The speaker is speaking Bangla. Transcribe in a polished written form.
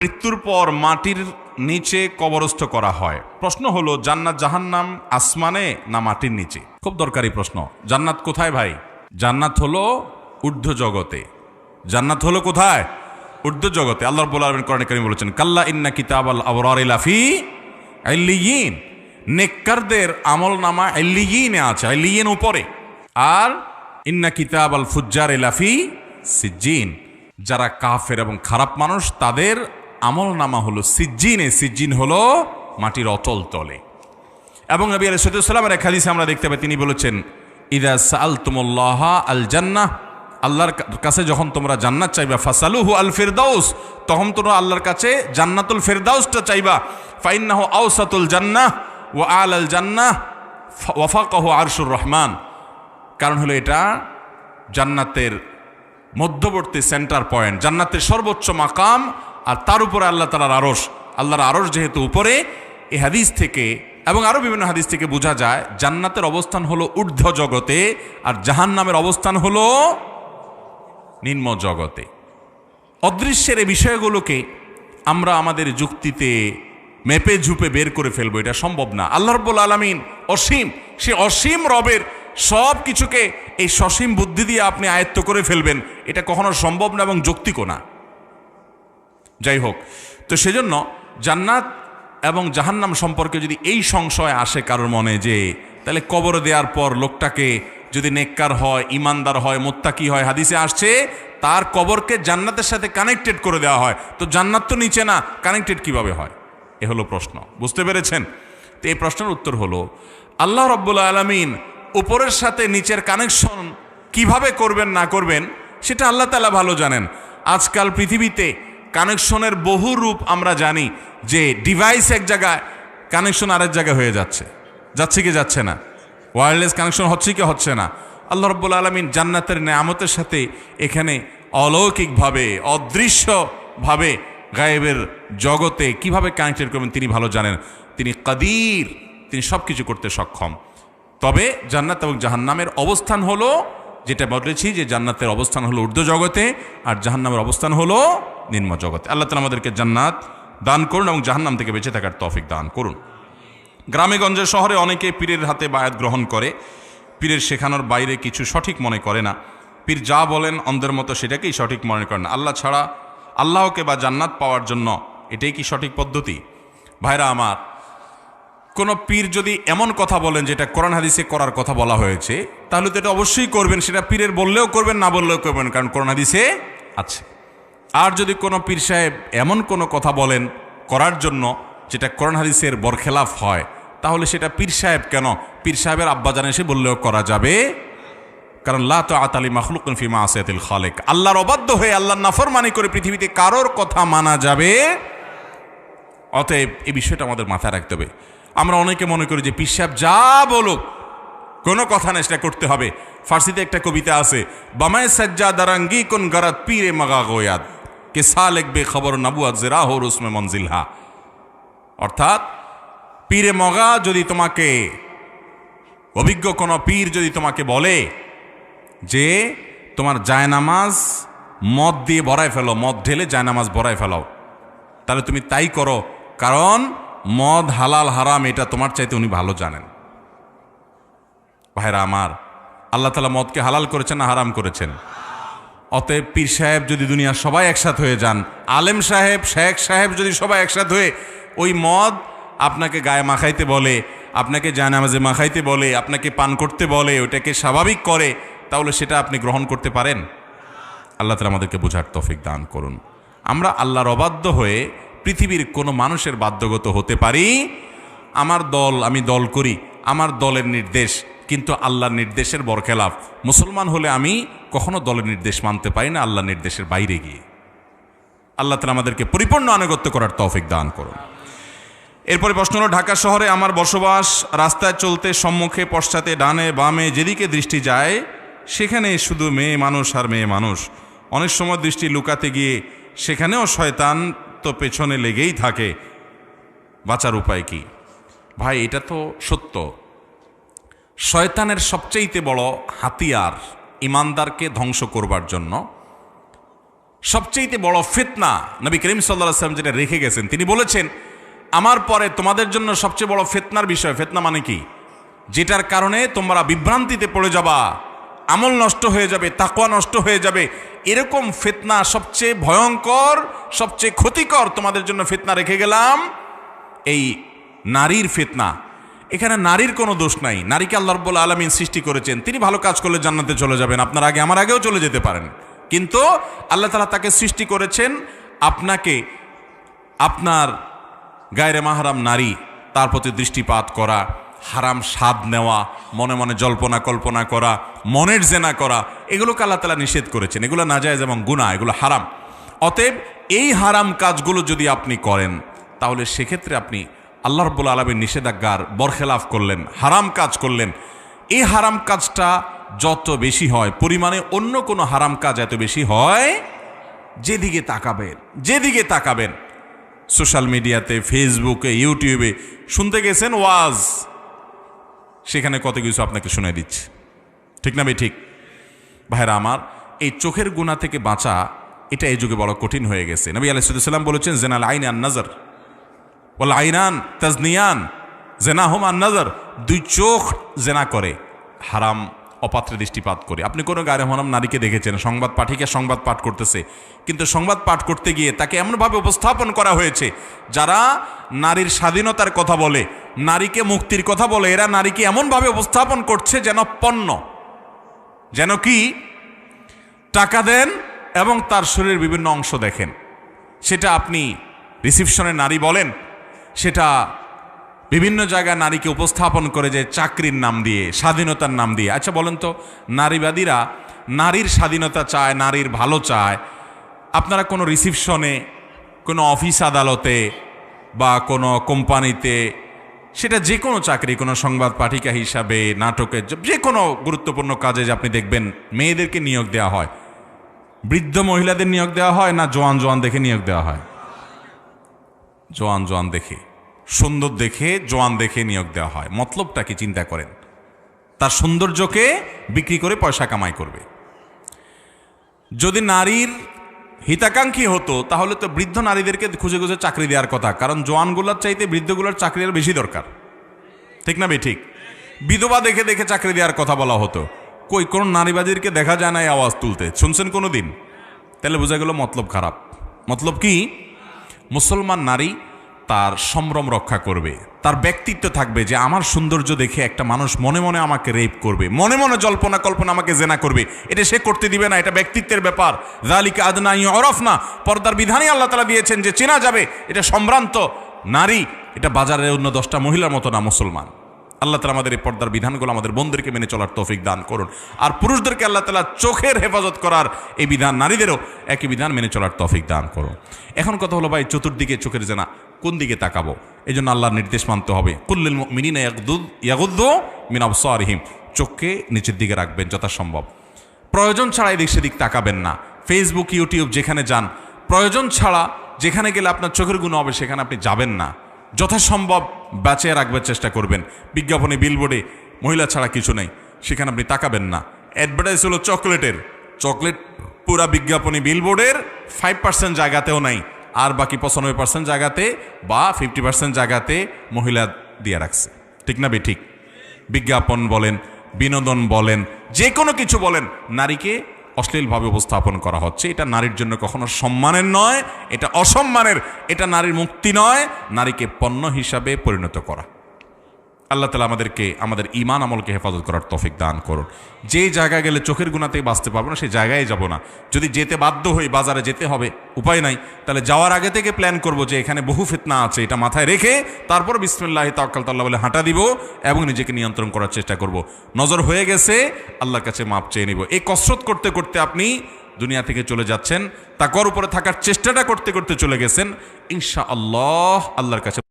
মৃত্যুর পর মাটির নিচে কবরস্থ করা হয়। প্রশ্ন হলো, জান্নাত জাহান্নাম আসমানে না মাটির নিচে? খুব দরকারি প্রশ্ন। জান্নাত কোথায় ভাই? জান্নাত হলো ঊর্ধ্ব জগতে। জান্নাত হলো কোথায়? ঊর্ধ্ব জগতে। আল্লাহ রাব্বুল আলামিন কোরআনে কারীমে বলেছেন, কাল্লা ইন্না কিতাবাল আবরারি লাফি ইল্লিয়িন। নেককারদের আমলনামা ইল্লিয়িনে আছে, ইল্লিয়িন উপরে। আর ইন্না কিতাবাল ফুজ্জারি লাফি সিজ্জিন। যারা কাফের এবং খারাপ মানুষ তাদের আমলনামা হলো সিজ্জিনে। সিজ্জিন হলো মাটির অতল তলে। এবং নবী আলাইহিস সালামের এক হাদিসে আমরা দেখতে পাই, তিনি বলেছেন, ইযা সাআলতুমুল্লাহ আল জান্নাহ, আল্লাহর কাছে যখন তোমরা জান্নাত চাইবা, ফাসালুহু আল ফিরদাউস, তখন তোমরা আল্লাহর কাছে জান্নাতুল ফিরদাউসটা চাইবা। ফাইন্নাহু আওসাতুল জান্নাহ ওয়া আলাল জান্নাহ ওয়া ফাকাহু আরশুর রহমান। কারণ হলো এটা জান্নাতের মধ্যবর্তী সেন্টার পয়েন্ট, জান্নাতের সর্বোচ্চ মাকাম, আর তার উপরে আল্লাহ তাআলার আরশ। আল্লাহর আরশ যেহেতু উপরে, এই হাদিস থেকে এবং আরও বিভিন্ন হাদিস থেকে বোঝা যায় জান্নাতের অবস্থান হলো ঊর্ধ্ব জগতে, আর জাহান্নামের অবস্থান হলো নিম্ন জগতে। অদৃশ্যের এই বিষয়গুলোকে আমরা আমাদের যুক্তিতে মেপে ঝুপে বের করে ফেলবো, এটা সম্ভব না। আল্লাহ রাব্বুল আলামিন অসীম, সে অসীম রবের সব কিছুকে এই সসীম বুদ্ধি দিয়ে আপনি আয়ত্ত করে ফেলবেন, এটা কখনো সম্ভব না এবং যৌক্তিকও না। যাই হোক, তো সেজন্য জান্নাত এবং জাহান্নাম সম্পর্কে যদি এই সংশয় আসে কারোর মনে, যে তাহলে কবর দেওয়ার পর লোকটাকে যদি নেককার হয়, ইমানদার হয়, মুত্তাকি হয়, হাদিসে আসছে তার কবরকে জান্নাতের সাথে কানেক্টেড করে দেওয়া হয়, তো জান্নাত তো নিচে না, কানেক্টেড কিভাবে হয়? এ হলো প্রশ্ন। বুঝতে পেরেছেন? তো এই প্রশ্নের উত্তর হলো, আল্লাহ রাব্বুল আলামিন উপরের সাথে নিচের কানেকশন কিভাবে করবেন না করবেন সেটা আল্লাহ তাআলা ভালো জানেন। আজকাল পৃথিবীতে কানেকশনের বহু রূপ আমরা জানি, যে ডিভাইস এক জায়গায়, কানেকশন আরেক জায়গায় হয়ে যাচ্ছে। যাচ্ছে কি যাচ্ছে না? ওয়্যারলেস কানেকশন হচ্ছে কি হচ্ছে না? আল্লাহ রাব্বুল আলামিন জান্নাতের নেয়ামতের সাথে এখানে অলৌকিকভাবে, অদৃশ্যভাবে গায়েবের জগতে কিভাবে কানেক্টেড করবেন তিনি ভালো জানেন। তিনি কাদির, তিনি সব কিছু করতে সক্ষম। তবে জান্নাত এবং জাহান্নামের অবস্থান হলো, যেটা বলেছি যে জান্নাতের অবস্থান হলো ঊর্ধ্ব জগতে, আর জাহান্নামের অবস্থান হলো নিম্ন জগতে। আল্লাহ তাআলা আমাদেরকে জান্নাত দান করুন এবং জাহান্নাম থেকে বেঁচে থাকার তৌফিক দান করুন। গ্রামে গঞ্জে শহরে অনেকে পীরের হাতে বায়াত গ্রহণ করে, পীরের শেখানোর বাইরে কিছু সঠিক মনে করে না। পীর যা বলেন অন্ধের মতো সেটাকেই সঠিক মনে করেন। আল্লাহ ছাড়া, আল্লাহকে বা জান্নাত পাওয়ার জন্য এটাই কি সঠিক পদ্ধতি? ভাইরা আমার, কোনো পীর যদি এমন কথা বলেন যেটা কোরআন হাদিসে করার কথা বলা হয়েছে, তাহলে তো এটা অবশ্যই করবেন। সেটা পীরের বললেও করবেন, না বললেও করবেন, কারণ কোরআন হাদিসে আছে। আর যদি কোনো পীর সাহেব এমন কোনো কথা বলেন করার জন্য যেটা কোরআন হাদিসের বরখেলাফ হয়, তাহলে সেটা পীর সাহেব কেন, পীর সাহেবের আব্বাজান এসে বললেও করা যাবে। কারণ লা তাআতা লি মাখলুকিন ফি মাসিয়াতিল খালিক, আল্লাহর অবাধ্য হয়ে আল্লাহর নাফরমানি করে পৃথিবীতে কারোর কথা মানা যাবে। অতএব এই বিষয়টা আমাদের মাথায় রাখতে হবে। আমরা অনেকে মনে করি যে পীর সাহেব যা বলুক, কোনো কথা না, সেটা করতে হবে। ফার্সিতে একটা কবিতা আছে, বামায় সাজ্জা দারাঙ্গি কোন গারাত পীরে মাগা গোয়াদ কে সালেক বে খবর নাবুয়াত জেরা হো রুসমে মঞ্জিলহা। অর্থাৎ পীরে মগা যদি তোমাকে, অভিজ্ঞ কোনো পীর যদি তোমাকে বলে যে তোমার জায়নামাজ মদ দিয়ে ভরায় ফেলো, মদ ঢেলে জায়নামাজ ভরায় ফেলাও, তাহলে তুমি তাই করো, কারণ মদ হালাল হারাম এটা তোমার চাইতে উনি ভালো জানেন। ভাইরা আমার, আল্লাহ তাআলা মদকে হালাল করেছেন না হারাম করেছেন? অতএব পীর সাহেব যদি দুনিয়ার সবাই একসাথ হয়ে যান, আলেম সাহেব, শেখ সাহেব যদি সবাই একসাথ হয়ে ওই মদ আপনাকে গায়ে মাখাইতে বলে, আপনাকে জায়নামাজে মাখাইতে বলে, আপনাকে পান করতে বলে, ওইটাকে স্বাভাবিক করে, তাহলে সেটা আপনি গ্রহণ করতে পারেন? আল্লাহ তাআলা আমাদেরকে বোঝার তৌফিক দান করুন। আমরা আল্লাহর অবাধ্য হয়ে পৃথিবীর কোনো মানুষের বাধ্যগত হতে পারি? আমার দল, আমি দল করি, আমার দলের নির্দেশ, কিন্তু আল্লাহর নির্দেশের বরখেলাফ। মুসলমান হলে আমি কখনো দলের নির্দেশ মানতে পারি না আল্লাহর নির্দেশের বাইরে গিয়ে। আল্লাহ তাআলা আমাদেরকে পরিপূর্ণ আনুগত্য করার তৌফিক দান করুন। এরপরে প্রশ্ন হলো, ঢাকা শহরে আমার বসবাস, রাস্তায় চলতে সম্মুখে পশ্চাতে ডানে বামে যেদিকে দৃষ্টি যায় সেখানে শুধু মেয়ে মানুষ আর মেয়ে মানুষ। অনেক সময় দৃষ্টি লুকাতে গিয়ে সেখানেও শয়তান তো পেছনে লেগেই থাকে, বাঁচার উপায় কি? ভাই, এটা তো সত্য। শয়তানের সবচেয়ে বড় হাতিয়ার ইমানদারকে ধ্বংস করবার জন্য সবচেয়ে বড় ফিতনা নবী করিম সাল্লাল্লাহু আলাইহি ওয়াসাল্লাম যেটা রেখে গেছেন, তিনি বলেছেন আমার পরে তোমাদের জন্য সবচেয়ে বড় ফিতনার বিষয়, ফিতনা মানে কি, যেটার কারণে তোমরা বিভ্রান্তিতে পড়ে যাবা, আমল নষ্ট হয়ে যাবে, তাকওয়া নষ্ট হয়ে যাবে, এরকম ফিতনা সবচেয়ে ভয়ঙ্কর, সবচেয়ে ক্ষতিকর তোমাদের জন্য ফিতনা রেখে গেলাম, এই নারীর ফিতনা। এখানে নারীর কোনো দোষ নাই, নারীকে আল্লাহ রাব্বুল আলামিন সৃষ্টি করেছেন, তিনি ভালো কাজ করলে জান্নাতে চলে যাবেন, আপনার আগে আমার আগেও চলে যেতে পারেন, কিন্তু আল্লাহ তাআলা তাকে সৃষ্টি করেছেন আপনাকে আপনার গায়রে মাহরাম নারী তার প্রতি দৃষ্টিপাত করা, হারাম স্বাদ নেওয়া, মনে মনে জল্পনা কল্পনা করা, মনের জেনা করা, এগুলোকে আল্লাহ তাআলা নিষেধ করেছেন, এগুলো নাজায়েজ এবং গুনাহ, এগুলো হারাম। অতএব এই হারাম কাজগুলো যদি আপনি করেন তাহলে সেক্ষেত্রে আপনি আল্লাহ রাব্বুল আলামিনের নিষেধাজ্ঞার বরখেলাফ করলেন, হারাম কাজ করলেন। এই হারাম কাজটা যত বেশি হয়, পরিমাণে অন্য কোনো হারাম কাজ এত বেশি হয়, যেদিকে তাকাবেন সোশ্যাল মিডিয়াতে, ফেসবুকে, ইউটিউবে শুনতে গেছেন ওয়াজ, সেখানে কত কিছু আপনাকে শুনে দিচ্ছে, ঠিক না ভাই? ঠিক ভাইরা আমার, এই চোখের গুনাহ থেকে বাঁচা এটা এই যুগে বড় কঠিন হয়ে গেছে। নবী আলাইহিস সালাম বলেছেন জেনাল আইন আন নাজর ওয়াল আইনান তাজনিয়ান জেনাহুম আন নাজর, দুই চোখ জেনা করে, হারাম অপাত্রে দৃষ্টিপাত করে। আপনি কোনো গায়রে মাহরাম নারীকে দেখেছেন, সংবাদ পাঠিকা সংবাদ পাঠ করতেছে, কিন্তু সংবাদ পাঠ করতে গিয়ে তাকে এমনভাবে উপস্থাপন করা হয়েছে, যারা নারীর স্বাধীনতার কথা বলে, নারীকে মুক্তির কথা বলে, এরা নারীকে এমনভাবে উপস্থাপন করছে যেন পণ্য, যেন কি টাকা দেন এবং তার শরীরের বিভিন্ন অংশ দেখেন। সেটা আপনি রিসিপশনের নারী বলেন, সেটা বিভিন্ন জায়গায় নারীকে উপস্থাপন করে যে চাকরির নাম দিয়ে, স্বাধীনতার নাম দিয়ে। আচ্ছা বলেন তো, নারীবাদীরা নারীর স্বাধীনতা চায়, নারীর ভালো চায়, আপনারা কোনো রিসিপশনে, কোনো অফিস আদালতে বা কোনো কোম্পানিতে, সেটা যে কোনো চাকরি, কোনো সংবাদ পাঠিকা হিসাবে, নাটকের যে কোনো গুরুত্বপূর্ণ কাজে যে আপনি দেখবেন মেয়েদেরকে নিয়োগ দেওয়া হয়, বৃদ্ধ মহিলাদের নিয়োগ দেওয়া হয় না জোয়ান জোয়ান দেখে নিয়োগ দেওয়া হয়? জোয়ান জোয়ান দেখে, সুন্দর দেখে, জোয়ান দেখে নিয়োগ দেওয়া হয়। মতলবটা কি চিন্তা করেন? তার সৌন্দর্যকে বিক্রি করে পয়সা কামাই করবে। যদি নারীর হিতাকাঙ্ক্ষী হতো তাহলে তো বৃদ্ধ নারীদেরকে খুঁজে খুঁজে চাকরি দেওয়ার কথা, কারণ জোয়ানগুলোর চাইতে বৃদ্ধগুলোর চাকরি আর বেশি দরকার, ঠিক না ভাই? ঠিক। বিধবা দেখে দেখে চাকরি দেওয়ার কথা বলা হতো, কই কোন নারীবাদীদেরকে দেখা যায় না এই আওয়াজ তুলতে, শুনছেন কোনো দিন? তাহলে বোঝা গেল মতলব খারাপ। মতলব কি? মুসলমান নারী তার সম্ভ্রম রক্ষা করবে, তার ব্যক্তিত্ব থাকবে যে আমার সৌন্দর্য দেখে একটা মানুষ মনে মনে আমাকে রেপ করবে, মনে মনে জল্পনা কল্পনা আমাকে জেনা করবে, এটা সে করতে দিবে না, এটা ব্যক্তিত্বের ব্যাপার। যালিকা আদনা ইউরাফনা, পর্দার বিধানই আল্লাহ তাআলা দিয়েছেন যে চেনা যাবে, এটা সম্ভ্রান্ত নারী, এটা বাজারের অন্য 10টা মহিলার মতো না, মুসলমান। আল্লাহ তাআলা আমাদের এই পর্দার বিধানগুলো আমাদের বোনদেরকে মেনে চলার তৌফিক দান করুন। আর পুরুষদেরকে আল্লাহ তাআলা চোখের হেফাজত করার এই বিধান, নারীদেরও একই বিধান মেনে চলার তৌফিক দান করুন। এখন কথা হলো ভাই, চতুর্দিকে চোখের জেনা, কোন দিকে তাকাবো? এই জন্য আল্লাহর নির্দেশ মানতে হবে। কুল্লিল মুমিনিনা ইয়াগুদ্দু মিন আবসারিহিম, চোখকে নিচের দিকে রাখবেন যথাসম্ভব। প্রয়োজন ছাড়া এদিক সেদিক তাকাবেন না। ফেসবুক, ইউটিউব যেখানে যান, প্রয়োজন ছাড়া যেখানে গেলে আপনার চোখের গুণ হবে সেখানে আপনি যাবেন না। যথাসম্ভব বাঁচিয়ে রাখবার চেষ্টা করবেন। বিজ্ঞাপনে, বিলবোর্ডে মহিলা ছাড়া কিছু নেই, সেখানে আপনি তাকাবেন না। অ্যাডভার্টাইজ হলো চকলেটের, চকলেট পুরা বিজ্ঞাপনী বিলবোর্ডের 5% জায়গাতেও নাই, আর বাকি 95% জায়গাতে বা 50% জায়গাতে মহিলা দিয়ে রাখছে, ঠিক না বে? ঠিক। বিজ্ঞাপন বলেন, বিনোদন বলেন, যে কোনো কিছু বলেন, নারীকে অশ্লীলভাবে উপস্থাপন করা হচ্ছে। এটা নারীর জন্য কখনো সম্মানের নয়, এটা অসম্মানের, এটা নারীর মুক্তি নয়, নারীকে পণ্য হিসাবে পরিণত করা। আল্লাহ তাআলা আমাদেরকে আমাদের ঈমান আমলকে হেফাজত করার তৌফিক দান করুন। যে জায়গায় গেলে চোখের গুণাতেই বাঁচতে পারবো না, সেই জায়গায় যাব না। যদি যেতে বাধ্য হই, বাজারে যেতে হবে, উপায় নাই, তাহলে যাওয়ার আগে থেকে প্ল্যান করব যে এখানে বহু ফিতনা আছে, এটা মাথায় রেখে তারপর বিসমিল্লাহি তাওয়াক্কালতু আলাল্লাহ বলে হাঁটা দিব এবং নিজেকে নিয়ন্ত্রণ করার চেষ্টা করব। নজর হয়ে গেছে, আল্লাহর কাছে মাপ চেয়ে নিব। এই কসরত করতে করতে আপনি দুনিয়া থেকে চলে যাচ্ছেন, তাকওয়ার উপরে থাকার চেষ্টাটা করতে করতে চলে গেছেন, ইনশাআল্লাহ আল্লাহর কাছে